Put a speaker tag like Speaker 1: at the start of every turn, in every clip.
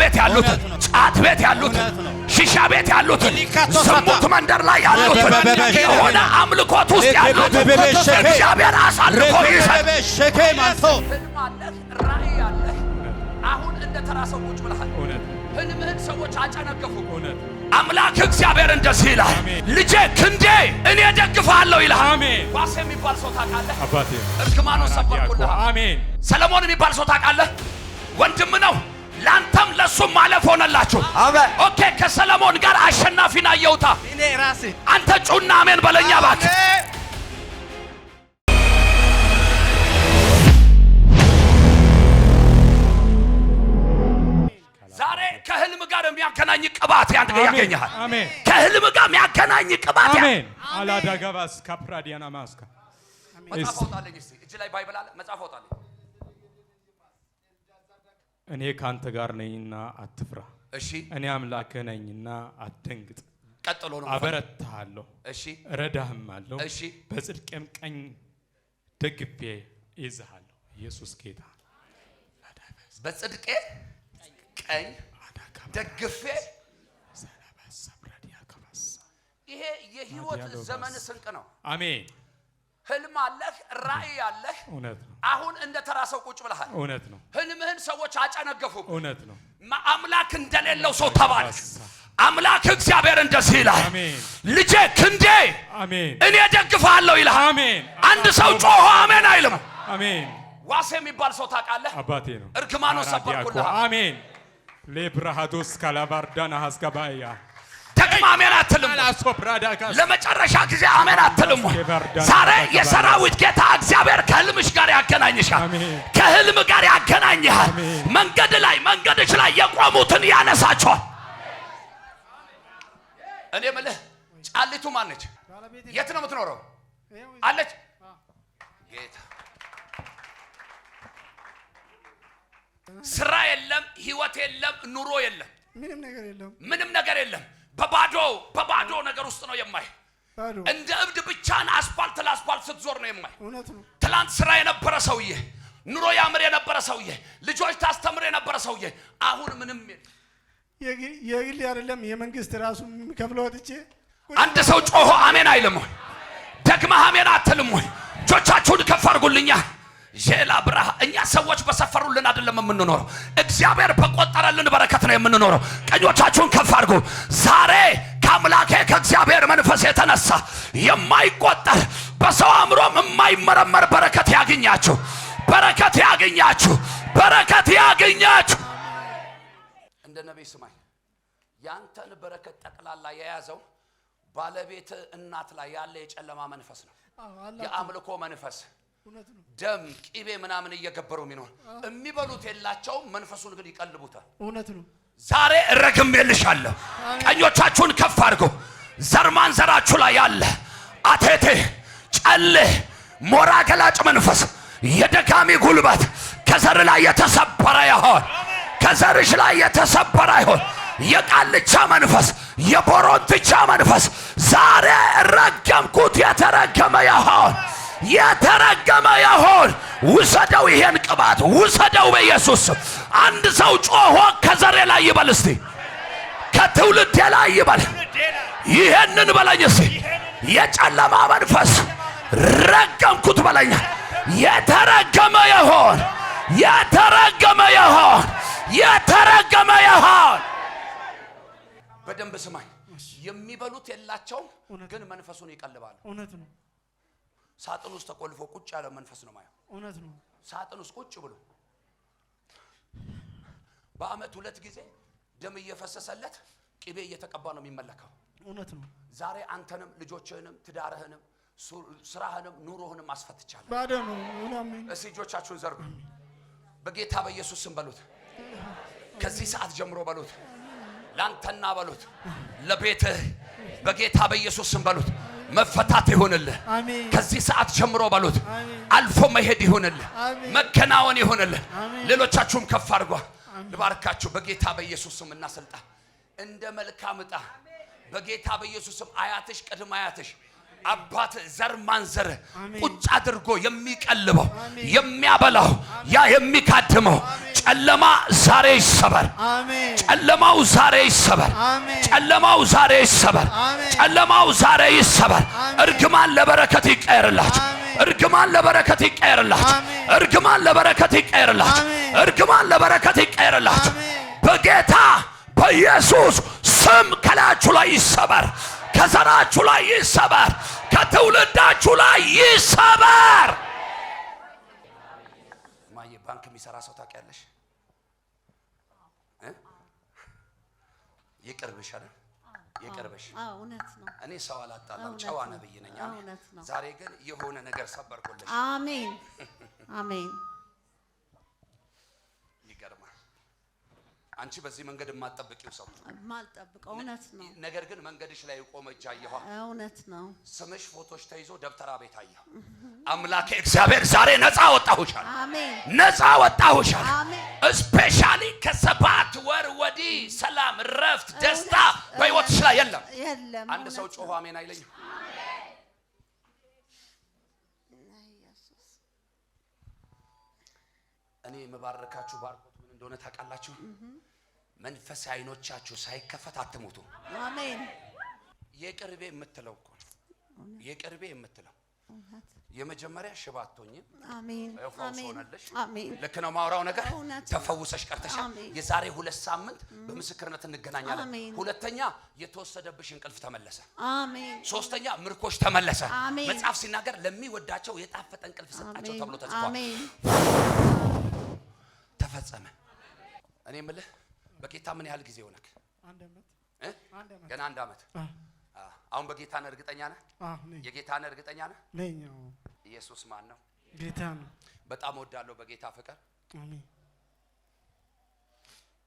Speaker 1: ቤት ያሉትን ጫት ቤት ያሉትን ሺሻ ቤት ያሉትን ዝሙት መንደር ላይ ያሉትን የሆነ አምልኮት ውስጥ ያሉትን እግዚአብሔር አሳልፎ ይሰጥ። ራእይ ያለህ አሁን እንደ ተራ ሰው ቁጭ ብለሃል። ህልምህን ሰዎች አጨነገፉ። አምላክ እግዚአብሔር እንደዚህ ይላል፣ ልጄ ክንዴ እኔ ደግፋለሁ ይላል። አሜን። ዋሴ የሚባል ሰው ታውቃለህ? አባቴ እርግማኑን ሰበርኩልህ። አሜን። ሰለሞን የሚባል ሰው ታውቃለህ? ወንድም ነው። ላንተም ለሱም ማለፍ ሆነላችሁ። አሜን። ኦኬ። ከሰለሞን ጋር አሸናፊና አየውታ እኔ ራሴ አንተ ጩና አሜን በለኛ እባክህ። ዛሬ ከህልም ጋር የሚያገናኝ ቅባት ያንተ ያገኛል። አሜን። ከህልም ጋር የሚያገናኝ ቅባት አሜን። አላዳጋባስ ካፕራዲያና ማስካ መጽሐፍ አውጣልኝ እስቲ። እጅ ላይ ባይብል አለ። መጽሐፍ አውጣልኝ።
Speaker 2: እኔ ካንተ ጋር ነኝና አትፍራ።
Speaker 1: እሺ።
Speaker 2: እኔ አምላክህ ነኝና አትደንግጥ።
Speaker 1: ቀጥሎ ነው
Speaker 2: አበረታሃለሁ።
Speaker 1: እሺ።
Speaker 2: እረዳህማለሁ።
Speaker 1: እሺ።
Speaker 2: በጽድቄም ቀኝ ደግፌ ይዝሃለሁ። ኢየሱስ ጌታ።
Speaker 1: በጽድቄ ቀኝ ደግፌ። ይሄ የህይወት ዘመን ስንቅ ነው። አሜን። ህልም አለህ፣ ራእይ አለህ። እውነት ነው። አሁን እንደ ተራ ሰው ቁጭ ብለሃል። እውነት ነው። ህልምህን ሰዎች አጨነገፉ። እውነት ነው። አምላክ እንደሌለው ሰው ተባልክ። አምላክ እግዚአብሔር እንደዚህ ይላል፣ ልጄ ክንዴ እኔ ደግፋለሁ ይላል። አሜን። አንድ ሰው ጮሆ አሜን አይልም? አሜን። ዋሴ የሚባል ሰው ታውቃለህ? አባቴ ነው። እርግማኑን ሰበርኩልህ። አሜን። ለብራሃዶስ ካላባርዳና ሐስጋባያ ደግማ አሜን አትልም? ለመጨረሻ ጊዜ አሜን አትልም? ዛሬ የሰራዊት ጌታ እግዚአብሔር ከህልምሽ ጋር ያገናኝሻል። ከህልም ጋር ያገናኝሃል። መንገድሽ ላይ የቆሙትን ያነሳቸዋል። እኔ የምልህ ጫሊቱ ማን ነች? የት ነው የምትኖረው? አለች ጌታ። ስራ የለም፣ ህይወት የለም፣ ኑሮ የለም፣ ምንም ነገር የለም። በባዶ ነገር ውስጥ ነው የማይ። እንደ እብድ ብቻን አስፋልት ለአስፋልት ስትዞር ነው የማይ። ትላንት ስራ የነበረ ሰውዬ፣ ኑሮ ያምር የነበረ ሰውዬ፣ ልጆች ታስተምር የነበረ ሰውዬ አሁን ምንም
Speaker 3: የግል አይደለም የመንግስት ራሱ የሚከፍለው ወጥቼ
Speaker 1: አንድ ሰው ጮሆ አሜን አይልም ወይ? ደግመህ አሜን አትልም ወይ? እጆቻችሁን ከፍ አድርጉልኛ። ጄላ ብራህ እኛ ሰዎች በሰፈሩልን አይደለም የምንኖረው፣ እግዚአብሔር በቆጠረልን በረከት ነው የምንኖረው። ቀኞቻችሁን ከፍ አድርጉ። ዛሬ ከአምላኬ ከእግዚአብሔር መንፈስ የተነሳ የማይቆጠር በሰው አእምሮም የማይመረመር በረከት ያገኛችሁ፣ በረከት ያገኛችሁ፣ በረከት ያገኛችሁ። እንደ ነብይ ስማኝ፣ ያንተን በረከት ጠቅላላ የያዘው ባለቤት እናት ላይ ያለ የጨለማ መንፈስ ነው። የአምልኮ መንፈስ ደም ቂቤ ምናምን እየገበሩ የሚኖር የሚበሉት የላቸውም። መንፈሱን ግን ይቀልቡታል። እውነት ነው። ዛሬ እረግሜልሻለሁ። ቀኞቻችሁን ከፍ አድርጉ። ዘርማን ዘራችሁ ላይ ያለ አቴቴ ጨሌ ሞራ ገላጭ መንፈስ የደጋሚ ጉልበት ከዘር ላይ የተሰበረ ይሆን፣ ከዘርሽ ላይ የተሰበረ ይሆን። የቃልቻ መንፈስ የቦሮንትቻ መንፈስ ዛሬ ረገምኩት። የተረገመ ይሆን፣ የተረገመ ይሆን። ውሰደው፣ ይሄን ቅባት ውሰደው በኢየሱስ። አንድ ሰው ጮሆ ከዘሬ ላይ ይበል እስቲ፣ ከትውልዴ ላይ ይበል። ይሄንን በለኝ እስቲ። የጨለማ መንፈስ ረገምኩት በለኝ። የተረገመ ይሆን፣ የተረገመ ይሆን፣ የተረገመ ይሆን። በደንብ ስማኝ። የሚበሉት የላቸውም፣ ግን መንፈሱን ይቀልባሉ። እውነት ነው። ሳጥን ውስጥ ተቆልፎ ቁጭ ያለ መንፈስ ነው ማለት። እውነት ነው። ሳጥን ውስጥ ቁጭ ብሎ በአመት 2 ጊዜ ደም እየፈሰሰለት ቅቤ እየተቀባ ነው የሚመለከው። እውነት ነው። ዛሬ አንተንም ልጆችህንም ትዳርህንም ስራህንም ኑሮህንም አስፈትቻለሁ። ባደኑ አሜን። እስቲ እጆቻችሁን ዘርጉ። በጌታ በኢየሱስ ስም በሉት። ከዚህ ሰዓት ጀምሮ በሉት። ላንተና በሉት፣ ለቤትህ በጌታ በኢየሱስ ስም በሉት። መፈታት ይሁንልህ። ከዚህ ሰዓት ጀምሮ በሉት። አልፎ መሄድ ይሁንልህ። መከናወን ይሁንልህ። ሌሎቻችሁም ከፍ አድርጓ። ልባርካችሁ በጌታ በኢየሱስ ስም እና ስልጣን እንደ መልካም ዕጣ በጌታ በኢየሱስ ስም አያትሽ ቅድመ አያትሽ አባት ዘር ማንዘር ቁጭ አድርጎ የሚቀልበው የሚያበላው ያ የሚካድመው ጨለማ ዛሬ ይሰበር። ጨለማው ዛሬ ይሰበር። ጨለማው ዛሬ ይሰበር። ጨለማው ዛሬ ይሰበር። እርግማን ለበረከት ይቀየርላችሁ። እርግማን ለበረከት ይቀየርላችሁ። እርግማን ለበረከት ይቀየርላችሁ። እርግማን ለበረከት ይቀየርላችሁ። በጌታ በኢየሱስ ስም ከላያችሁ ላይ ይሰበር። ከዘራችሁ ላይ ይሰበር። ከትውልዳችሁ ላይ ይሰበር። ማየ ባንክ የሚሰራ ሰው ታውቂያለሽ? ይቅርብሽ አይደል? ይቅርብሽ።
Speaker 4: እውነት ነው።
Speaker 1: እኔ ሰው አላጣላም፣ ጨዋ ነብይ ነኝ። ዛሬ ግን የሆነ ነገር ሰበርኩልሽ።
Speaker 4: አሜን አሜን።
Speaker 1: ይገርማል። አንቺ በዚህ መንገድ የማትጠብቂው ሰው
Speaker 4: ማልጠብቀው እውነት ነው።
Speaker 1: ነገር ግን መንገድሽ ላይ ቆመ እጅ አየኋ።
Speaker 4: እውነት ነው።
Speaker 1: ስምሽ ፎቶሽ ተይዞ ደብተራ ቤት አየሁ። አምላኬ እግዚአብሔር ዛሬ ነፃ ወጣሁሻል።
Speaker 4: አሜን።
Speaker 1: ነፃ ወጣሁሻል።
Speaker 4: አሜን።
Speaker 1: ስፔሻሊ ከሰባት ወር ወዲህ ሰላም፣ ረፍት፣ ደስታ በህይወትሽ ላይ የለም።
Speaker 4: የለም።
Speaker 1: አንድ ሰው ጮሆ አሜን አይለኝም? እኔ የምባረካችሁ ባርኮት ምን እንደሆነ ታውቃላችሁ? መንፈሳዊ አይኖቻችሁ ሳይከፈት አትሞቱ።
Speaker 4: አሜን።
Speaker 1: የቅርቤ የምትለው እኮ የቅርቤ የምትለው የመጀመሪያ ሽባ አትሆኝም።
Speaker 4: አሜን
Speaker 1: አሜን
Speaker 4: አሜን።
Speaker 1: ልክ ነው ማውራው ነገር ተፈውሰሽ ቀርተሻል። የዛሬ 2 ሳምንት በምስክርነት እንገናኛለን። ሁለተኛ የተወሰደብሽ እንቅልፍ ተመለሰ።
Speaker 4: አሜን።
Speaker 1: ሶስተኛ ምርኮሽ ተመለሰ። መጽሐፍ ሲናገር ለሚወዳቸው የጣፈጠ እንቅልፍ ሰጣቸው ተብሎ ተጽፏል። ተፈጸመ። እኔ የምልህ በጌታ ምን ያህል ጊዜ ሆነክ? ገና 1 ዓመት። አሁን በጌታ ነህ? እርግጠኛ ነህ? የጌታ ነህ? እርግጠኛ ነህ?
Speaker 3: ነኝ።
Speaker 1: ኢየሱስ ማን ነው?
Speaker 3: ጌታ ነው።
Speaker 1: በጣም ወዳለሁ በጌታ ፍቅር።
Speaker 3: አሜን።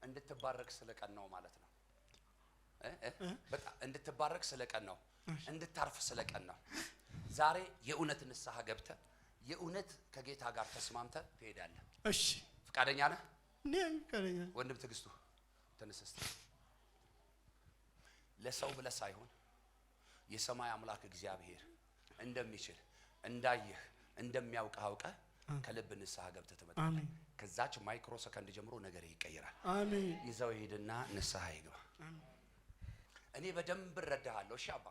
Speaker 1: እንድትባረክ ስለቀን ነው ማለት ነው። በጣም እንድትባረክ ስለቀን ነው። እንድታርፍ ስለቀን ነው። ዛሬ የእውነት ንስሐ ገብተህ የእውነት ከጌታ ጋር ተስማምተህ ትሄዳለህ።
Speaker 3: እሺ፣
Speaker 1: ፍቃደኛ ነህ?
Speaker 3: ነኝ። ፍቃደኛ።
Speaker 1: ወንድም ትዕግስቱ ተነስ እስቲ። ለሰው ብለህ ሳይሆን የሰማይ አምላክ እግዚአብሔር እንደሚችል እንዳየህ እንደሚያውቅ አውቀህ ከልብ ንስሐ ገብተህ ትመጣለህ።
Speaker 3: አሜን።
Speaker 1: ከዛች ማይክሮ ሰከንድ ጀምሮ ነገር ይቀየራል።
Speaker 3: አሜን።
Speaker 1: ይዘው ሄድና ንስሐ ይግባ። እኔ በደንብ እረዳሃለሁ። እሺ አባ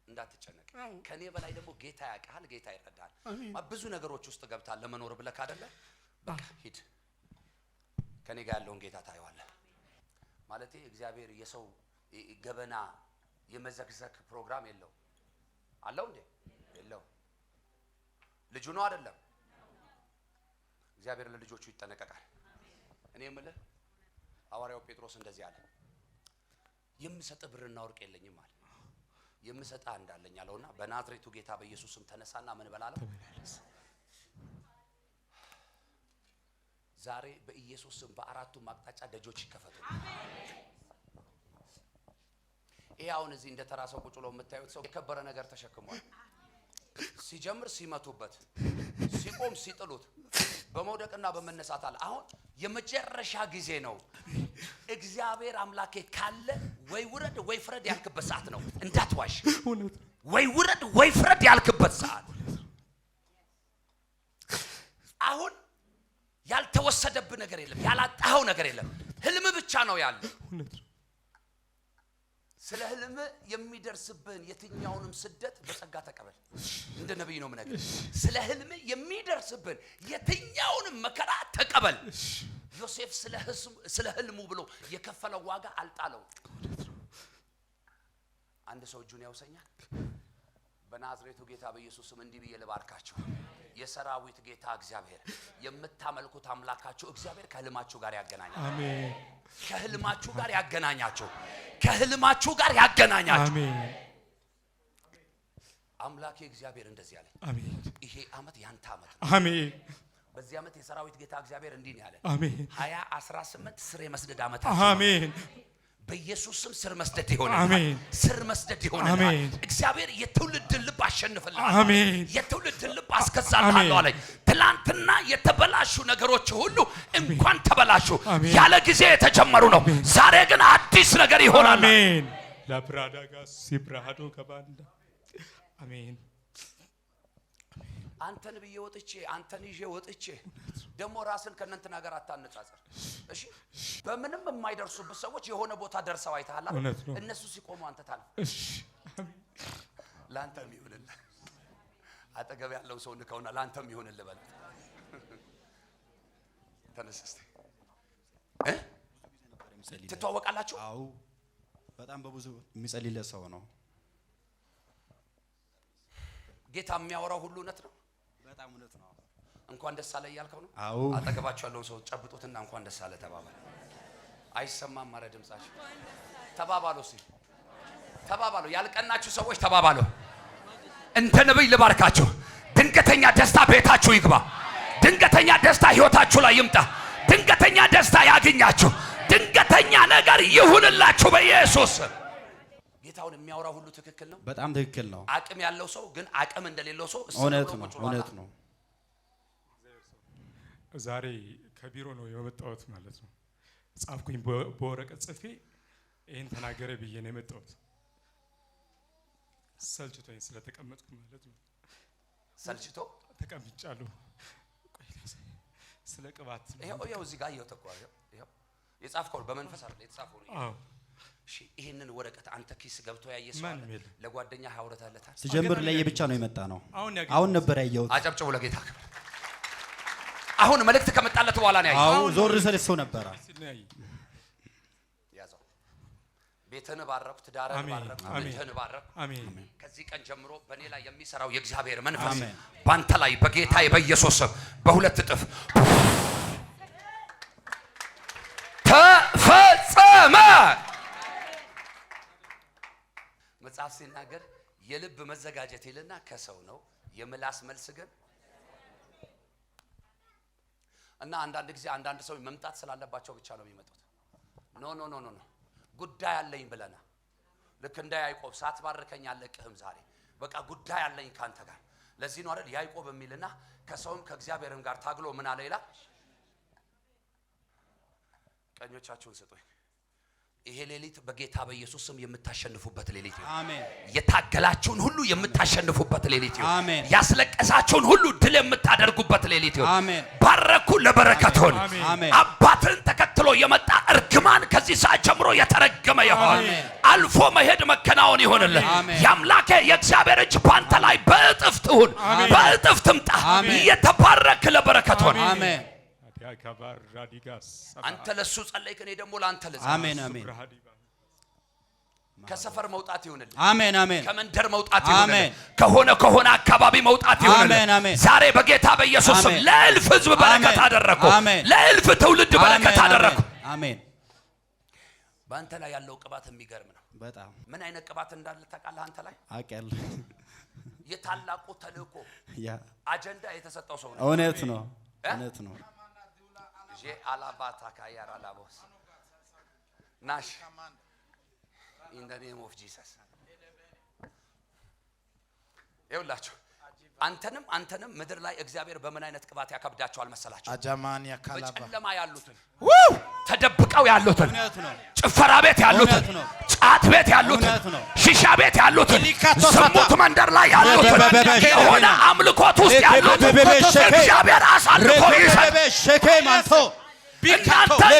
Speaker 1: እንዳትጨነቅ። ከኔ በላይ ደግሞ ጌታ ያውቃል፣ ጌታ ይረዳል። ብዙ ነገሮች ውስጥ ገብታል ለመኖር ብለህ አይደለ? በቃ ሂድ፣ ከኔ ጋር ያለውን ጌታ ታየዋለህ። ማለቴ እግዚአብሔር የሰው ገበና የመዘግዘግ ፕሮግራም የለው አለው እንዴ? የለው። ልጁ ነው አይደለም? እግዚአብሔር ለልጆቹ ይጠነቀቃል። እኔ የምልህ ሐዋርያው ጴጥሮስ እንደዚህ አለ፣ የምሰጥ ብርና ወርቅ የለኝም አለ፣ የምሰጥ እንዳለኝ አለውና በናዝሬቱ ጌታ በኢየሱስም ተነሳና ምን በላለው? ዛሬ በኢየሱስም በአራቱም አቅጣጫ ደጆች ይከፈቱ። ይሄ አሁን እዚህ እንደ ተራ ሰው ቁጭ ብሎ የምታዩት ሰው የከበረ ነገር ተሸክሟል። ሲጀምር ሲመቱበት፣ ሲቆም ሲጥሉት፣ በመውደቅና በመነሳት አለ። አሁን የመጨረሻ ጊዜ ነው። እግዚአብሔር አምላኬ ካለ ወይ ውረድ ወይ ፍረድ ያልክበት ሰዓት ነው። እንዳትዋሽ። ወይ ውረድ ወይ ፍረድ ያልክበት ሰዓት። አሁን ያልተወሰደብህ ነገር የለም፣ ያላጣኸው ነገር የለም። ህልም ብቻ ነው ያለ። ስለ ህልም የሚደርስብን የትኛውንም ስደት በጸጋ ተቀበል። እንደ ነብይ ነው የምነግርህ። ስለ ህልም የሚደርስብን የትኛውንም መከራ ተቀበል። ዮሴፍ ስለ ህልሙ ብሎ የከፈለው ዋጋ አልጣለው። አንድ ሰው እጁን ያውሰኛል። በናዝሬቱ ጌታ በኢየሱስ ስም እንዲህ ብዬ ልባርካችሁ። የሰራዊት ጌታ እግዚአብሔር የምታመልኩት አምላካችሁ እግዚአብሔር ከህልማችሁ ጋር ያገናኛችሁ። አሜን። ከህልማችሁ ጋር ያገናኛችሁ። ከህልማችሁ ጋር ያገናኛችሁ። አሜን። አምላኬ እግዚአብሔር እንደዚህ ያለ አሜን። ይሄ አመት ያንተ አመት ነው። አሜን። በዚህ አመት የሰራዊት ጌታ እግዚአብሔር እንዲህ ነው ያለ አሜን። 2018 ስር የመስደድ አመት አሜን። በኢየሱስም ስር መስደድ ይሆናል። አሜን። ስር መስደድ ይሆናል። አሜን። እግዚአብሔር የትውልድን ልብ አሸንፍልሃል። አሜን። የትውልድን ልብ አስገዛልሃለሁ አለኝ። ትላንትና የተበላሹ ነገሮች ሁሉ እንኳን ተበላሹ፣ ያለ ጊዜ የተጀመሩ ነው። ዛሬ ግን አዲስ ነገር ይሆናል። አሜን።
Speaker 2: ላብራዳጋስ ሲብራዶ ከባንዳ አሜን።
Speaker 1: አንተን ብዬ ወጥቼ አንተን ይዤ ወጥቼ ደግሞ ራስን ከእነንትና ጋር አታነጻጽር። እሺ በምንም የማይደርሱበት ሰዎች የሆነ ቦታ ደርሰው አይተሃል። እነሱ ሲቆሙ አንተ ታልፍ።
Speaker 2: እሺ
Speaker 1: ላንተም ይሁንልህ። አጠገብ ያለው ሰው ንካውና ላንተም ይሁንልህ በል። ተነስ እስቲ። ትተዋወቃላችሁ?
Speaker 5: አዎ በጣም በብዙ የሚጸልይለት ሰው ነው።
Speaker 1: ጌታ የሚያወራው ሁሉ እውነት ነው።
Speaker 5: በጣም እውነት ነው።
Speaker 1: እንኳን ደስ አለ እያልከው ነው?
Speaker 5: አዎ።
Speaker 1: አጠገባችሁ ያለውን ሰው ጨብጡትና እንኳን ደስ አለ ተባባሉ። አይሰማም? ማረ ድምጻችሁ ተባባሉ። እስቲ ተባባሉ። ያልቀናችሁ ሰዎች ተባባሉ። እንደ ነብይ ልባርካችሁ። ድንገተኛ ደስታ ቤታችሁ ይግባ። ድንገተኛ ደስታ ህይወታችሁ ላይ ይምጣ። ድንገተኛ ደስታ ያገኛችሁ። ድንገተኛ ነገር ይሁንላችሁ በኢየሱስ። ጌታውን የሚያወራው ሁሉ ትክክል ነው።
Speaker 5: በጣም ትክክል ነው።
Speaker 1: አቅም ያለው ሰው ግን አቅም እንደሌለው ሰው
Speaker 5: እውነት ነው። እውነት ነው።
Speaker 2: ዛሬ ከቢሮ ነው የመጣሁት ማለት ነው። ጻፍኩኝ በወረቀት ጽፌ ይሄን ተናገረ ብዬ ነው የመጣሁት። ሰልችቶኝ ስለተቀመጥኩ ማለት ነው።
Speaker 1: ሰልችቶ
Speaker 2: ተቀምጫለሁ። ስለ ቅባት
Speaker 1: ይሄው እዚህ ጋር ይሄው ተቋው ይሄው የጻፍከው በመንፈስ አይደል የተጻፈው ነው።
Speaker 2: አዎ
Speaker 1: እሺ ይሄንን ወረቀት አንተ ኪስ ገብቶ ያየሰው ለጓደኛ አውርተህለታል?
Speaker 5: ሲጀምር ላይ ብቻ ነው የመጣ ነው። አሁን ነበር ያየሁት።
Speaker 1: አጨብጭቡ ለጌታ ክብር። አሁን መልእክት ከመጣለት በኋላ ነው ያየው።
Speaker 5: አዎ ዞር ስለ ሰው ነበር።
Speaker 1: ያዘው። ቤተን ባረኩ፣ ትዳርን ባረኩ፣ ቤተን ባረኩ።
Speaker 2: አሜን።
Speaker 1: ከዚህ ቀን ጀምሮ በእኔ ላይ የሚሰራው የእግዚአብሔር መንፈስ ባንተ ላይ በጌታዬ በኢየሱስ ስም በሁለት እጥፍ ተፈጸመ። መጽሐፍ ሲናገር የልብ መዘጋጀት ይልና ከሰው ነው፣ የምላስ መልስ ግን እና አንዳንድ ጊዜ አንዳንድ ሰው መምጣት ስላለባቸው ብቻ ነው የሚመጡት። ኖ ኖ ኖ ኖ ጉዳይ አለኝ ብለና ልክ እንደ ያዕቆብ ሳትባርከኝ አለቅህም ዛሬ በቃ ጉዳይ አለኝ ካንተ ጋር። ለዚህ ነው አይደል ያዕቆብ የሚልና ከሰውም ከእግዚአብሔርም ጋር ታግሎ ምን አለ ይላል። ቀኞቻችሁን ስጡኝ። ይሄ ሌሊት በጌታ በኢየሱስ ስም የምታሸንፉበት ሌሊት ነው።
Speaker 5: አሜን።
Speaker 1: የታገላችሁን ሁሉ የምታሸንፉበት ሌሊት ነው።
Speaker 5: አሜን።
Speaker 1: ያስለቀሳችሁን ሁሉ ድል የምታደርጉበት ሌሊት ነው።
Speaker 5: አሜን።
Speaker 1: ባረኩ ለበረከት ሆነ።
Speaker 5: አሜን።
Speaker 1: አባትን ተከትሎ የመጣ እርግማን ከዚህ ሰዓት ጀምሮ የተረገመ ይሆን። አልፎ መሄድ መከናወን ይሆንልህ። ያምላኬ የእግዚአብሔር እጅ ባንተ ላይ በእጥፍ ትሁን፣ በእጥፍ ትምጣ። የተባረክ ለበረከት ሆነ።
Speaker 5: አሜን።
Speaker 1: አንተ ለሱ ጸለይክ፣ እኔ ደግሞ ለአንተ ልጸልይ።
Speaker 5: አሜን አሜን።
Speaker 1: ከሰፈር መውጣት ይሁንልህ።
Speaker 5: አሜን አሜን።
Speaker 1: ከመንደር መውጣት ይሁንልህ። ከሆነ አካባቢ መውጣት ይሁንልህ።
Speaker 5: አሜን አሜን።
Speaker 1: ዛሬ በጌታ በኢየሱስ ስም ለእልፍ ሕዝብ በረከት አደረኩ። ለእልፍ ትውልድ በረከት አደረኩ።
Speaker 5: አሜን።
Speaker 1: በአንተ ላይ ያለው ቅባት የሚገርም ነው።
Speaker 5: በጣም
Speaker 1: ምን አይነት ቅባት እንዳለ ታውቃለህ? አንተ ላይ
Speaker 5: አውቃለሁ።
Speaker 1: የታላቁ ተልእኮ
Speaker 5: ያ
Speaker 1: አጀንዳ የተሰጠው ሰው ነው።
Speaker 5: እውነት ነው። እውነት ነው።
Speaker 1: አላባታ ካያራ ላቦስ ናሽ in the name of Jesus ይውላችሁ አንተንም ምድር ላይ እግዚአብሔር በምን አይነት ቅባት ያከብዳቸዋል መሰላችሁ?
Speaker 3: አጃማን ያካላባ
Speaker 1: በጨለማ ያሉትን ተደብቀው ያሉትን ጭፈራ ቤት ያሉትን ጫት ቤት ያሉትን ሺሻ ቤት ያሉትን ዝሙት መንደር ላይ ያሉትን የሆነ አምልኮት ውስጥ ያሉትን እግዚአብሔር አሳልፎ ይሰጣል። እናንተ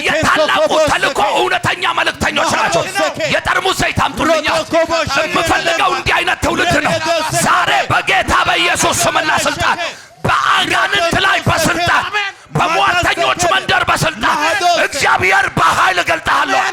Speaker 1: የታላቁ ተልእኮ እውነተኛ መልእክተኞች ናቸው። የጠርሙስ ዘይት አምጡልኛ። የምፈልገው እንዲህ አይነት ትውልድ ነው። ዛሬ በጌታ በኢየሱስ ስምና ስልጣን በአጋንንት ላይ በስልጣን በሟርተኞች መንደር በስልጣን እግዚአብሔር በኃይል እገልጣለሁ።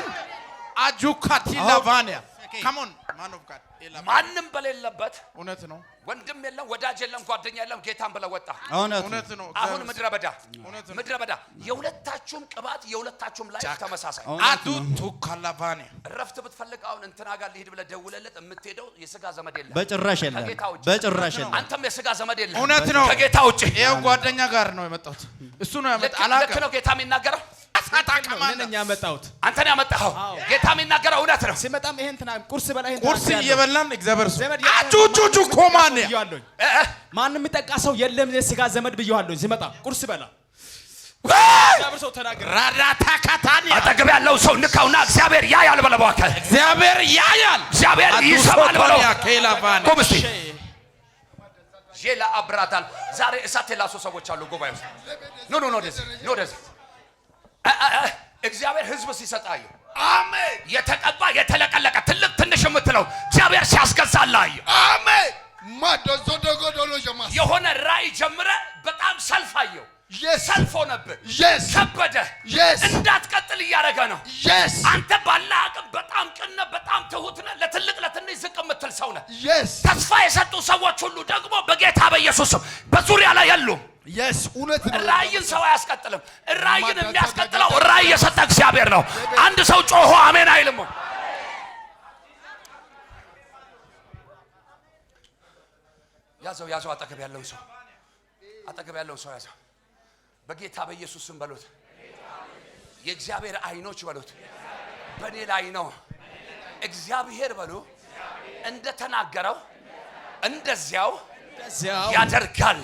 Speaker 3: አጁካቲ ላቫኒያ ካሞን ማን ኦፍ ጋድ
Speaker 1: ማንም በሌለበት
Speaker 3: እውነት ነው።
Speaker 1: ወንድም የለም፣ ወዳጅ የለም፣ ጓደኛ የለም። ጌታን ብለህ ወጣ።
Speaker 3: እውነት ነው።
Speaker 1: አሁን ምድረ በዳ የሁለታችሁም ቅባት የሁለታችሁም ላይ ተመሳሳይ
Speaker 3: አዱ ቱካላቫኒያ
Speaker 1: እረፍት ብትፈልግ አሁን እንትና ጋር ልሂድ ብለህ ደውለለት የምትሄደው የሥጋ ዘመድ የለም።
Speaker 5: በጭራሽ የለም። በጭራሽ የለም።
Speaker 1: አንተም የሥጋ ዘመድ የለም።
Speaker 3: እውነት ነው።
Speaker 1: ከጌታ ውጪ
Speaker 3: ይሄው ጓደኛ ጋር ነው የመጣሁት። እሱ ነው ያመጣ አላቀ
Speaker 1: ልክ ነው ጌታ የሚናገረው።
Speaker 6: እኔ ያመጣሁት
Speaker 1: አንተን ያመጣኸው ጌታ የሚናገረው እውነት ነው።
Speaker 6: ሲመጣም ይሄን ቁርስ በላ ይሄን
Speaker 3: ቁርስ እየበላን እግዚአብሔር አጁጁጁ ኮማን
Speaker 6: ማንም የሚጠቃ ሰው የለም። የሥጋ ዘመድ ብየዋለሁ። ሲመጣ ቁርስ በላ እግዚአብሔር ሰው ተናገረ።
Speaker 3: ራራታ ካታኒ
Speaker 1: አጠገብ ያለው ሰው ንካውና እግዚአብሔር ያያል በለው። እግዚአብሔር ያያል፣ እግዚአብሔር ይሰማል በለው።
Speaker 3: ከላቫኒ
Speaker 1: ቆም እስቲ ጄላ አብራታል ዛሬ እሳት የላሱ ሰዎች አሉ ጉባኤ ውስጥ ኖ ደስ እግዚአብሔር ህዝብ ሲሰጣዩ አሜን የተቀባ የተለቀለቀ ትልቅ ትንሽ የምትለው እግዚአብሔር ሲያስገዛላዩ አሜን ማዶዞ ደጎዶሎ ጀማስ የሆነ ራይ ጀምረ በጣም ሰልፋየው ሰልፎ ነበር ከበደ እንዳትቀጥል እያረገ ነው አንተ ባላ አቅም በጣም ቅነ በጣም ትሁትነ ለትልቅ ለትንሽ ዝቅ የምትል ሰው ነህ ተስፋ የሰጡ ሰዎች ሁሉ ደግሞ በጌታ በኢየሱስ በዙሪያ ላይ ያሉ እውነት ነው ራይን ሰው አያስቀጥልም ራይን የሚያስቀጥለው ራይ የሰጠ እግዚአብሔር ነው አንድ ሰው ጮሆ አሜን አይልም ያዘው አጠገብ ያለው ሰው ያዘው በጌታ በኢየሱስ ስም በሉት የእግዚአብሔር አይኖች በሉት በኔ ላይ ነው እግዚአብሔር በሉ እንደተናገረው እንደዚያው ያደርጋል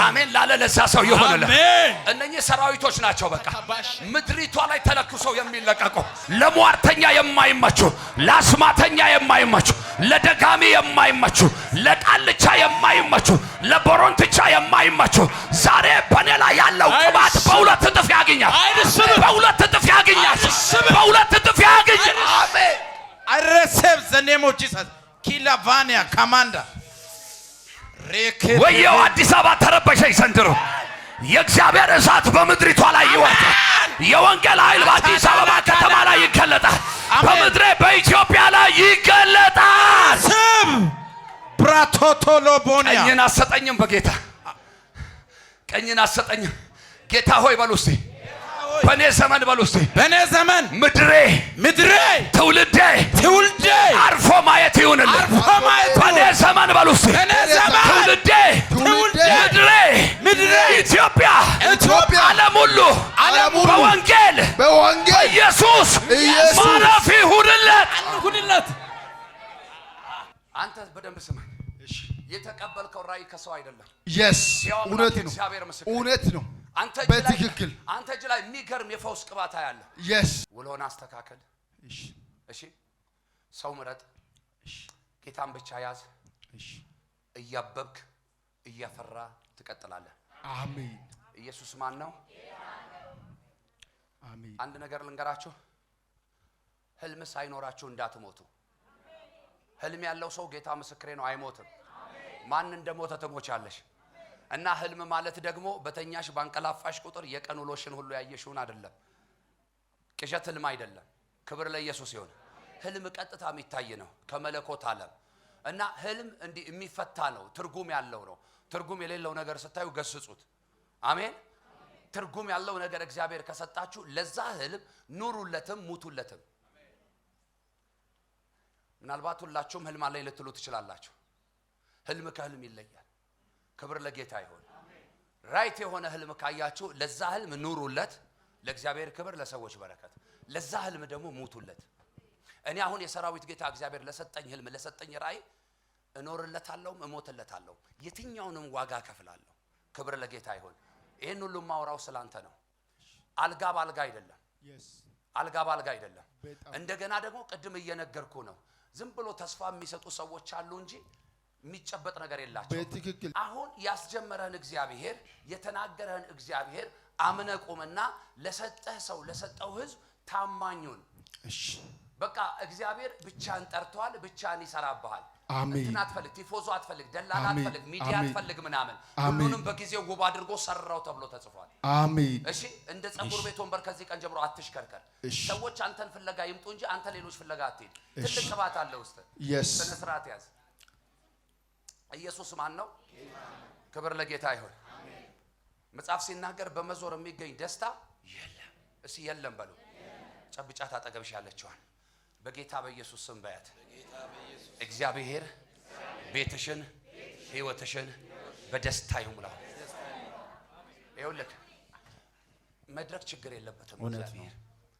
Speaker 1: አሜን ላለ ለዛ ሰው ይሆንልህ እነኚህ ሰራዊቶች ናቸው በቃ ምድሪቷ ላይ ተለክሰው የሚለቀቁ ለሟርተኛ የማይመቹ ለአስማተኛ የማይመቹ ለደጋሚ የማይመቹ ለቃልቻ የማይመቹ ለቦሮንትቻ የማይመቹ ዛሬ በኔ ላይ ያለው ቅባት በሁለት እጥፍ ያገኛል በሁለት እጥፍ ያገኛል
Speaker 7: አሜን I receive the name of Jesus Kilavania Commander
Speaker 1: ወየው አዲስ አበባ ተረበሸኝ ዘንድሮ የእግዚአብሔር እሳት በምድሪቷ ላይ ይወጣል የወንጌል ኃይል በአዲስ አበባ ከተማ ላይ ይገለጣል በምድሬ በኢትዮጵያ ላይ ይገለጣል
Speaker 7: ስም ብራቶቶሎቦኒያ
Speaker 1: ቀኝን አሰጠኝም በጌታ ቀኝን አሰጠኝም ጌታ ሆይ በሉ እስቲ በኔ ዘመን በሉ እስቲ
Speaker 7: በኔ ዘመን
Speaker 1: ምድሬ ትውልዴ አርፎ ማየት ይሁንልህ በኔ ዘመን በሉ እስቲ ትውልዴ ምድሬ ኢትዮጵያ ዓለም ሁሉ በወንጌል ኢየሱስ ማረፍ ይሁንለት አንተ በደንብ ስማ የተቀበልከው ራእይ ከሰው አይደለም
Speaker 8: እውነት ነው በትክክል
Speaker 1: አንተ እጅ ላይ የሚገርም የፈውስ ቅባት ያለ ውሎን አስተካከል እሺ ሰው ምረጥ ጌታን ብቻ ያዝ እያበብክ እያፈራ ትቀጥላለህ
Speaker 8: አሜን
Speaker 1: ኢየሱስ ማን ነው
Speaker 8: አሜን
Speaker 1: አንድ ነገር ልንገራችሁ ህልም ሳይኖራችሁ እንዳትሞቱ ህልም ያለው ሰው ጌታ ምስክሬ ነው አይሞትም ማን እንደሞተ ትሞቻለሽ እና ህልም ማለት ደግሞ በተኛሽ ባንቀላፋሽ ቁጥር የቀን ውሎሽን ሁሉ ያየሽውን አይደለም ቅዠት ህልም አይደለም ክብር ለኢየሱስ ይሁን ህልም ቀጥታ የሚታይ ነው ከመለኮት ዓለም እና ህልም እንዲህ የሚፈታ ነው ትርጉም ያለው ነው ትርጉም የሌለው ነገር ስታዩ ገስጹት አሜን ትርጉም ያለው ነገር እግዚአብሔር ከሰጣችሁ ለዛ ህልም ኑሩለትም ሙቱለትም ምናልባት ሁላችሁም ህልም አለኝ ልትሉ ትችላላችሁ ህልም ከህልም ይለያል ክብር ለጌታ ይሁን ራይት የሆነ ህልም ካያችሁ ለዛ ህልም ኑሩለት ለእግዚአብሔር ክብር ለሰዎች በረከት ለዛ ህልም ደግሞ ሙቱለት እኔ አሁን የሰራዊት ጌታ እግዚአብሔር ለሰጠኝ ህልም ለሰጠኝ ራእይ እኖርለታለሁ እሞትለታለሁ የትኛውንም ዋጋ ከፍላለሁ ክብር ለጌታ ይሁን ይሄን ሁሉ ማውራው ስላንተ ነው አልጋ ባልጋ አይደለም እንደገና ደግሞ ቅድም እየነገርኩ ነው ዝም ብሎ ተስፋ የሚሰጡ ሰዎች አሉ እንጂ የሚጨበጥ ነገር የላቸው
Speaker 8: በትክክል
Speaker 1: አሁን ያስጀመረን እግዚአብሔር የተናገረን እግዚአብሔር አምነ ቆመና ለሰጠህ ሰው ለሰጠው ህዝብ ታማኙን እሺ በቃ እግዚአብሔር ብቻን ጠርቷል ብቻን ይሰራባል
Speaker 8: አሜን
Speaker 1: አትፈልግ ቲፎዞ አትፈልግ ደላላ አትፈልግ ሚዲያ አትፈልግ ምናምን ሁሉንም በጊዜው ውብ አድርጎ ሰራው ተብሎ ተጽፏል
Speaker 8: አሜን
Speaker 1: እሺ እንደ ጸጉር ቤት ወንበር ከዚህ ቀን ጀምሮ አትሽከርከር ሰዎች አንተን ፍለጋ ይምጡ እንጂ አንተ ሌሎች ፍለጋ አትሄድ ትልቅ ቅባት አለ ውስጥ ስነ ስርዓት ያዝ ኢየሱስ ማን ነው ክብር ለጌታ ይሁን መጽሐፍ ሲናገር በመዞር የሚገኝ ደስታ የለም እሺ የለም በሉ ጨብጫት አጠገብሽ ያለችዋል በጌታ በኢየሱስ ስም በያት እግዚአብሔር ቤትሽን ህይወትሽን በደስታ ይሙላው ይኸውልህ መድረክ ችግር የለበትም እግዚአብሔር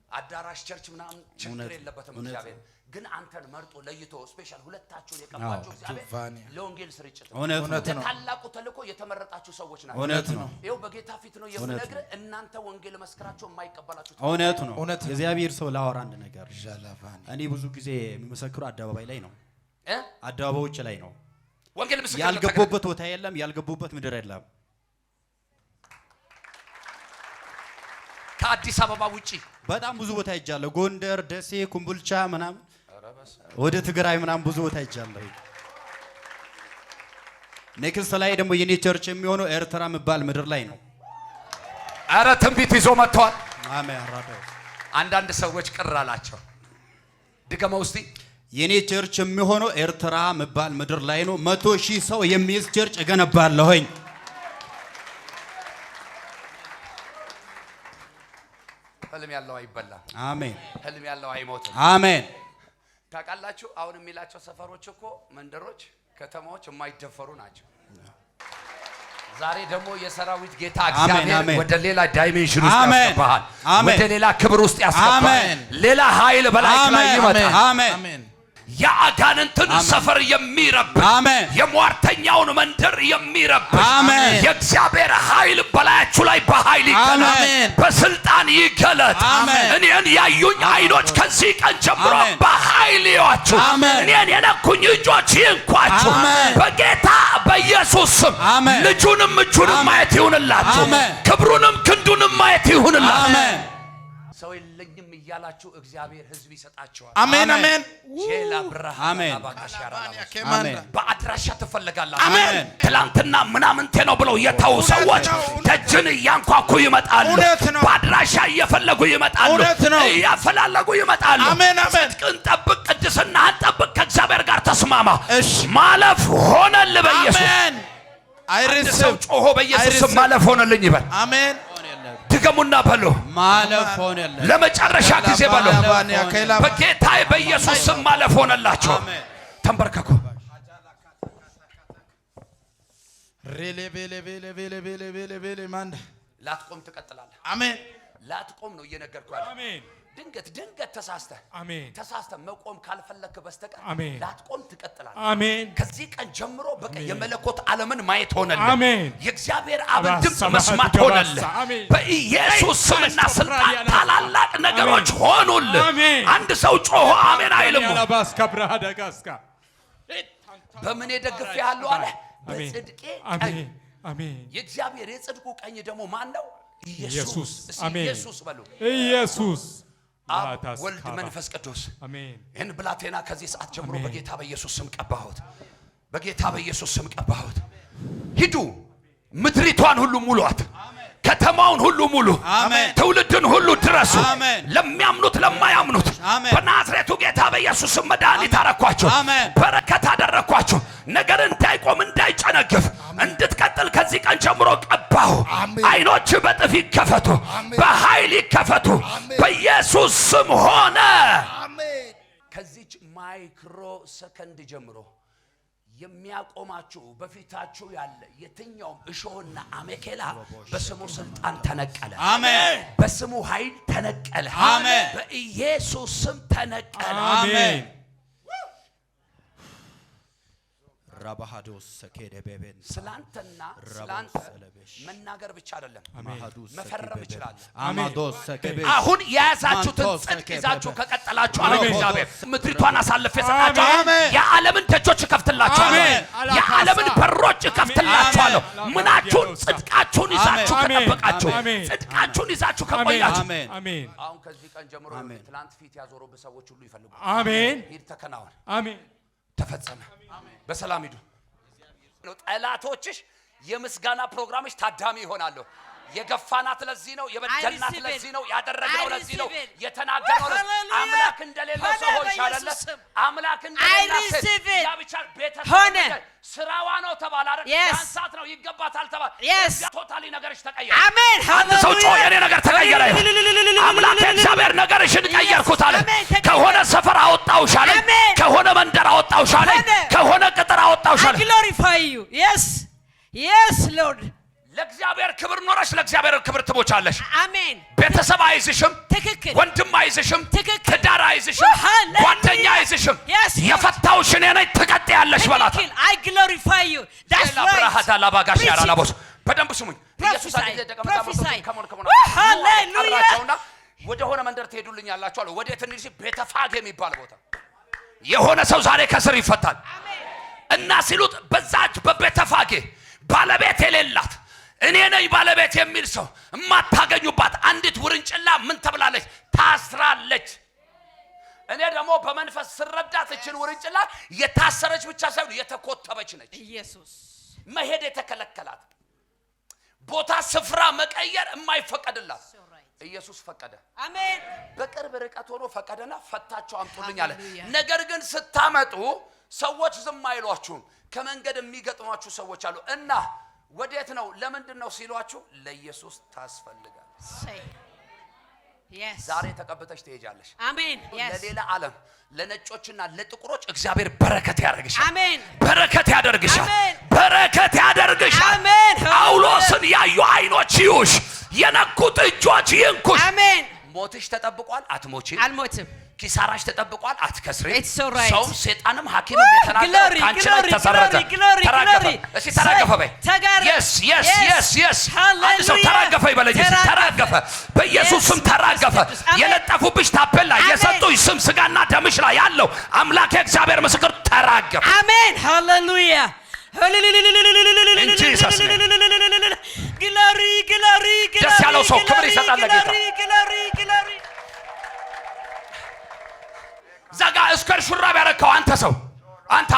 Speaker 1: አዳራሽ ቸርች ምናምን ችግር የለበትም እግዚአብሔር ግን አንተን መርጦ ለይቶ ስፔሻል ሁለታችሁን የቀባችሁ እግዚአብሔር ለወንጌል ስርጭት ነው ታላቁ ተልኮ የተመረጣችሁ ሰዎች ናቸው
Speaker 5: እውነት ነው
Speaker 1: ይኸው በጌታ ፊት ነው የምነግርህ እናንተ ወንጌል መስከራችሁ የማይቀበላችሁ
Speaker 5: እውነት ነው እግዚአብሔር ሰው ላወራ አንድ ነገር እኔ ብዙ ጊዜ የሚመሰክሩ አደባባይ ላይ ነው አደባባዮች ላይ ነው
Speaker 1: ወንጌል ምስክር
Speaker 5: ያልገቡበት ቦታ የለም፣ ያልገቡበት ምድር የለም።
Speaker 1: ከአዲስ አበባ ውጪ
Speaker 5: በጣም ብዙ ቦታ ይጃለሁ። ጎንደር፣ ደሴ፣ ኩምቡልቻ ምናምን ወደ ትግራይ ምናምን ብዙ ቦታ ይጃለሁ። ኔክስት ላይ ደግሞ የኔ ቸርች የሚሆነው ኤርትራ የሚባል ምድር ላይ ነው።
Speaker 1: አረ ትንቢት ይዞ መጥቷል።
Speaker 5: አሜን። ራዳው
Speaker 1: አንዳንድ ሰዎች ቅር አላቸው። ድገመው እስቲ።
Speaker 5: የኔ ቸርች የሚሆነው ኤርትራ የሚባል ምድር ላይ ነው። 100,000 ሰው የሚይዝ ቸርች እገነባለሁኝ።
Speaker 1: ህልም ያለው አይበላም።
Speaker 5: አሜን።
Speaker 1: ህልም ያለው አይሞትም።
Speaker 5: አሜን።
Speaker 1: ታውቃላችሁ አሁን የሚላቸው ሰፈሮች እኮ መንደሮች፣ ከተማዎች የማይደፈሩ ናቸው። ዛሬ ደግሞ የሰራዊት ጌታ እግዚአብሔር ወደ ሌላ ዳይሜንሽን ውስጥ ያስገባሃል። ወደ ሌላ ክብር ውስጥ ያስገባሃል። ሌላ ኃይል በላይ ላይ ይመጣል።
Speaker 5: አሜን።
Speaker 1: የአጋንንትን ሰፈር የሚረብሽ የሟርተኛውን መንደር የሚረብሽ የእግዚአብሔር ኃይል በላያችሁ ላይ በኃይል ይገለጥ፣ በስልጣን ይገለጥ። እኔን ያዩኝ አይኖች ከዚህ ቀን ጀምሮ በኃይል ይዋችሁ። እኔን የነኩኝ እጆች ይንኳችሁ በጌታ በኢየሱስ ስም። ልጁንም እጁንም ማየት ይሁንላችሁ፣ ክብሩንም ክንዱንም ማየት ይሁንላችሁ። ሰው የለኝም እያላችሁ እግዚአብሔር ህዝብ ይሰጣችኋል።
Speaker 7: አሜን አሜን።
Speaker 1: ሼላ ብርሃን
Speaker 7: አሜን።
Speaker 1: በአድራሻ ትፈልጋላችሁ። ትላንትና ምናምንቴ ነው ብለው የተው ሰዎች ደጅን እያንኳኩ ይመጣሉ። በአድራሻ እየፈለጉ ይመጣሉ፣ እያፈላለጉ ይመጣሉ። ጽድቅን ጠብቅ፣ ቅድስናህን ጠብቅ፣ ከእግዚአብሔር ጋር ተስማማ። ማለፍ ሆነልህ በኢየሱስ። አንድ ሰው ጮሆ በኢየሱስ ማለፍ ሆነልኝ ይበል።
Speaker 7: አሜን።
Speaker 1: ድገሙና በሉ
Speaker 5: ማለፍ ሆነልህ።
Speaker 1: ለመጨረሻ ጊዜ በሉ በጌታ በኢየሱስ ስም ማለፍ ሆነላችሁ። ተንበርከኩ። ላትቆም ትቀጥላለህ።
Speaker 7: አሜን።
Speaker 1: ላትቆም ነው እየነገርኩህ ያለው።
Speaker 2: አሜን።
Speaker 1: ድንገት ተሳስተህ መቆም ካልፈለክ በስተቀር ላትቆም ትቀጥላለህ።
Speaker 2: አሜን።
Speaker 1: ከዚህ ቀን ጀምሮ በቃ የመለኮት ዓለምን ማየት ሆነልህ።
Speaker 2: አሜን።
Speaker 1: የእግዚአብሔር አብን ድምፅ መስማት ሆነልህ። በኢየሱስ ስምና ስልጣን ታላላቅ ነገሮች ሆኑልህ። አንድ ሰው ጮሆ አሜን አይልም? በምን ደግፍ ያለው አለ? በጽድቄ ቀኝ። የእግዚአብሔር የጽድቁ ቀኝ ደግሞ ማን ነው? ኢየሱስ። ኢየሱስ በሉ። ኢየሱስ አብ ወልድ መንፈስ ቅዱስ። ይህን ብላቴና ከዚህ ሰዓት ጀምሮ በጌታ በኢየሱስ ስም ቀባሁት። በጌታ በኢየሱስ ስም ቀባሁት። ሂዱ ምድሪቷን ሁሉ ሙሏት፣ ከተማውን ሁሉ ሙሉ፣ ትውልድን ሁሉ ድረሱ። ለሚያምኑት ለማያምኑት በናዝሬቱ ጌታ በኢየሱስ ስም መድኃኒት አረኳቸው፣ በረከት አደረኳቸው። ነገር እንዳይቆም እንዳይጨነግፍ እንድትቀጥል ከዚህ ቀን ጀምሮ ቀባሁ። አይኖች በጥፍ ይከፈቱ፣ በኃይል ይከፈቱ፣ በኢየሱስ ስም ሆነ። ከዚች ማይክሮ ሰከንድ ጀምሮ የሚያቆማችሁ በፊታችሁ ያለ የትኛውም እሾህና አሜኬላ በስሙ ስልጣን ተነቀለ። አሜን። በስሙ ኃይል ተነቀለ። አሜን። በኢየሱስ ስም ተነቀለ። አሜን።
Speaker 5: ራባሃዶስ ሰከደ ቤቤን
Speaker 1: ስላንተና ስላንተ መናገር ብቻ አይደለም፣ መፈረም ይችላል።
Speaker 5: አማዶስ ሰከበ
Speaker 1: አሁን የያዛችሁትን ጽድቅ ይዛችሁ ከቀጠላችሁ አለ እግዚአብሔር ምድሪቷን አሳልፌ ሰጣችኋለሁ። የዓለምን ደጆች እከፍትላችኋለሁ፣ የዓለምን በሮች እከፍትላችኋለሁ። ምናችሁን? ጽድቃችሁን ይዛችሁ ከጠበቃችሁ፣ ጽድቃችሁን ይዛችሁ ከቆያችሁ።
Speaker 2: አሜን።
Speaker 1: አሁን ከዚህ ቀን ጀምሮ ትላንት ፊት ያዞሩብህ ሰዎች ሁሉ ይፈልጉ።
Speaker 2: አሜን።
Speaker 1: ሂድ፣ ተከናወን።
Speaker 2: አሜን።
Speaker 1: ተፈጸመ። በሰላም ሂዱ። ጠላቶችሽ የምስጋና ፕሮግራምሽ ታዳሚ ይሆናሉ። የገፋናት ለዚህ ነው፣ የበደልናት ለዚህ ነው፣ ያደረግነው ለዚህ ነው፣ የተናገርነው ለዚህ። አምላክ እንደሌለው ሰው ሆንሽ አይደለ? አምላክ እንደሌለው ያ ብቻ ቤተሰብ ስራዋ ነው ተባለ አይደል? ያንሳት ነው ይገባታል ተባለ። ቶታሊ ነገርሽ ተቀየረ። አሜን። አንድ ሰው ጮህ የኔ ነገር ተቀየረ። አምላክ እግዚአብሔር ነገርሽን ቀየርኩት አለ። ከሆነ ሰፈር አወጣውሽ አለ፣ ከሆነ መንደር አወጣውሽ አለ፣ ከሆነ ቅጥር አወጣውሽ አለ።
Speaker 9: glorify you. Yes Lord.
Speaker 1: ለእግዚአብሔር ክብር ኖረሽ ለእግዚአብሔር ክብር ትሞቻለሽ።
Speaker 9: አሜን።
Speaker 1: ቤተሰብ አይዝሽም፣
Speaker 9: ትክክል።
Speaker 1: ወንድም አይዝሽም፣
Speaker 9: ትክክል።
Speaker 1: ትዳር አይዝሽም፣ ጓደኛ አይዝሽም። የፈታውሽ እኔ ነኝ፣ ትቀጥያለሽ በላት።
Speaker 9: I glorify you. That's right.
Speaker 1: ለብራሃታ ላባጋሽ ያላላቦስ በደንብ ስሙኝ። ኢየሱስ አለ ደቀ መዛሙርቱ ሃሌሉያ ወደ ሆነ መንደር ትሄዱልኛላችሁ አለ። ወዴት እንሂድ? ቤተፋጌ የሚባል ቦታ። የሆነ ሰው ዛሬ ከስር ይፈታል። እና ሲሉት በዛች በቤተፋጌ ባለቤት የሌላት እኔ ነኝ ባለቤት የሚል ሰው የማታገኙባት አንዲት ውርንጭላ ምን ተብላለች? ታስራለች። እኔ ደግሞ በመንፈስ ስረዳት እችን ውርንጭላ የታሰረች ብቻ ሳይሆን የተኮተበች ነች።
Speaker 9: ኢየሱስ
Speaker 1: መሄድ የተከለከላት ቦታ ስፍራ መቀየር የማይፈቀድላት ኢየሱስ ፈቀደ።
Speaker 9: አሜን።
Speaker 1: በቅርብ ርቀት ሆኖ ፈቀደና ፈታቸው አምጡልኝ አለ። ነገር ግን ስታመጡ ሰዎች ዝም አይሏችሁም። ከመንገድ የሚገጥሟችሁ ሰዎች አሉ እና ወዴት ነው ለምንድን ነው ሲሏችሁ ለኢየሱስ ታስፈልጋለህ። ዛሬ ተቀብተሽ ትሄጃለሽ።
Speaker 9: አሜን።
Speaker 1: ለሌላ ዓለም ለነጮችና ለጥቁሮች እግዚአብሔር በረከት ያደርግሻል።
Speaker 9: አሜን።
Speaker 1: በረከት ያደርግሻል።
Speaker 9: አሜን።
Speaker 1: በረከት ያደርግሻል።
Speaker 9: አሜን።
Speaker 1: ጳውሎስን ያዩ አይኖች ይዩሽ፣ የነኩት እጆች ይንኩሽ።
Speaker 9: አሜን።
Speaker 1: ሞትሽ ተጠብቋል፣ አትሞቺ።
Speaker 9: አልሞትም።
Speaker 1: ኪሳራሽ ተጠብቋል፣ አትከስሪ።
Speaker 9: It's all right.
Speaker 1: ሰውም ሰይጣንም ሐኪምም የተናገረው ካንቺ ላይ ተሰረተ። ተራገፈ። እስቲ ተራገፈ በይ። yes yes yes yes አንድ ሰው ተራገፈ ይበለኝ። ተራገፈ፣ በኢየሱስም ተራገፈ። የለጠፉብሽ ታፔላ የሰጡሽ ስም ስጋና ደምሽ ላይ ያለው አምላክ እግዚአብሔር ምስክር ተራገፈ።
Speaker 9: አሜን። ሃሌሉያ ግሎሪ ግሎሪ
Speaker 1: ደስ ያለው ሰው ክብር ይሰጣል ለጌታ። ዘጋ እስከር ሹራብ ያረከው አንተ ሰው አንተ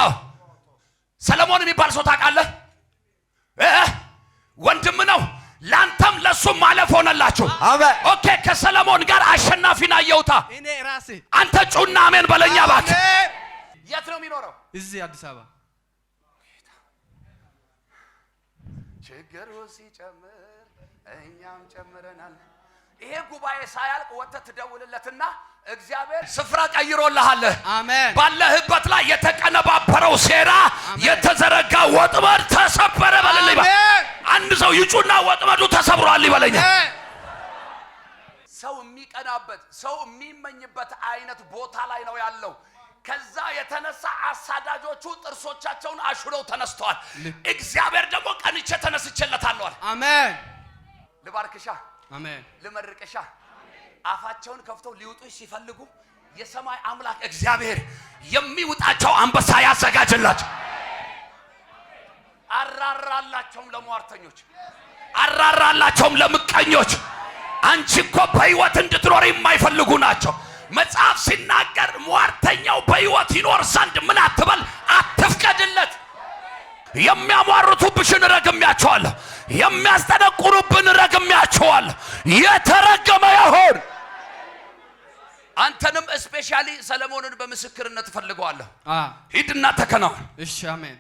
Speaker 1: ሰለሞን የሚባል ሰው ታውቃለህ? ወንድም ነው። ላንተም ለሱም ማለፍ ሆነላችሁ።
Speaker 5: አሜን።
Speaker 1: ኦኬ ከሰለሞን ጋር አሸናፊና አየውታ
Speaker 3: እኔ ራሴ
Speaker 1: አንተ ጩና አሜን በለኛ እባክህ። የት ነው የሚኖረው?
Speaker 3: እዚህ አዲስ አበባ።
Speaker 1: ችግሩ ሲጨምር እኛም ጨምረናል። ይሄ ጉባኤ ሳያልቅ ወጥተህ ትደውልለትና እግዚአብሔር ስፍራ ቀይሮልሃል።
Speaker 3: አሜን።
Speaker 1: ባለህበት ላይ የተቀነባበረው ሴራ የተዘረጋ ወጥመድ ተሰበረ በልልኝ። አንድ ሰው ይጩና ወጥመዱ ተሰብሯል ይበለኛ። ሰው የሚቀናበት ሰው የሚመኝበት አይነት ቦታ ላይ ነው ያለው። ከዛ የተነሳ አሳዳጆቹ ጥርሶቻቸውን አሽለው ተነስተዋል። እግዚአብሔር ደግሞ ቀንቼ ተነስቼለታለሁ።
Speaker 3: አሜን።
Speaker 1: ልባርክሻ፣
Speaker 3: አሜን።
Speaker 1: ልመርቅሻ። አፋቸውን ከፍተው ሊውጡሽ ሲፈልጉ የሰማይ አምላክ እግዚአብሔር የሚውጣቸው አንበሳ ያዘጋጅላቸው። አራራላቸውም ለሟርተኞች፣ አራራላቸውም ለምቀኞች። አንቺ እኮ በህይወት እንድትኖር የማይፈልጉ ናቸው። መጽሐፍ ሲናገር ሟርተኛው በህይወት ይኖር ዘንድ ምን አትበል፣ አትፍቀድለት። የሚያሟርቱብሽን ረግሜያቸዋለሁ። የሚያስጠነቁሩብን ረግሜያቸዋለሁ። የተረገመ ይሁን። አንተንም ስፔሻሊ ሰለሞንን በምስክርነት ፈልገዋለሁ። ሂድና ተከናወን።
Speaker 3: እሺ፣ አሜን።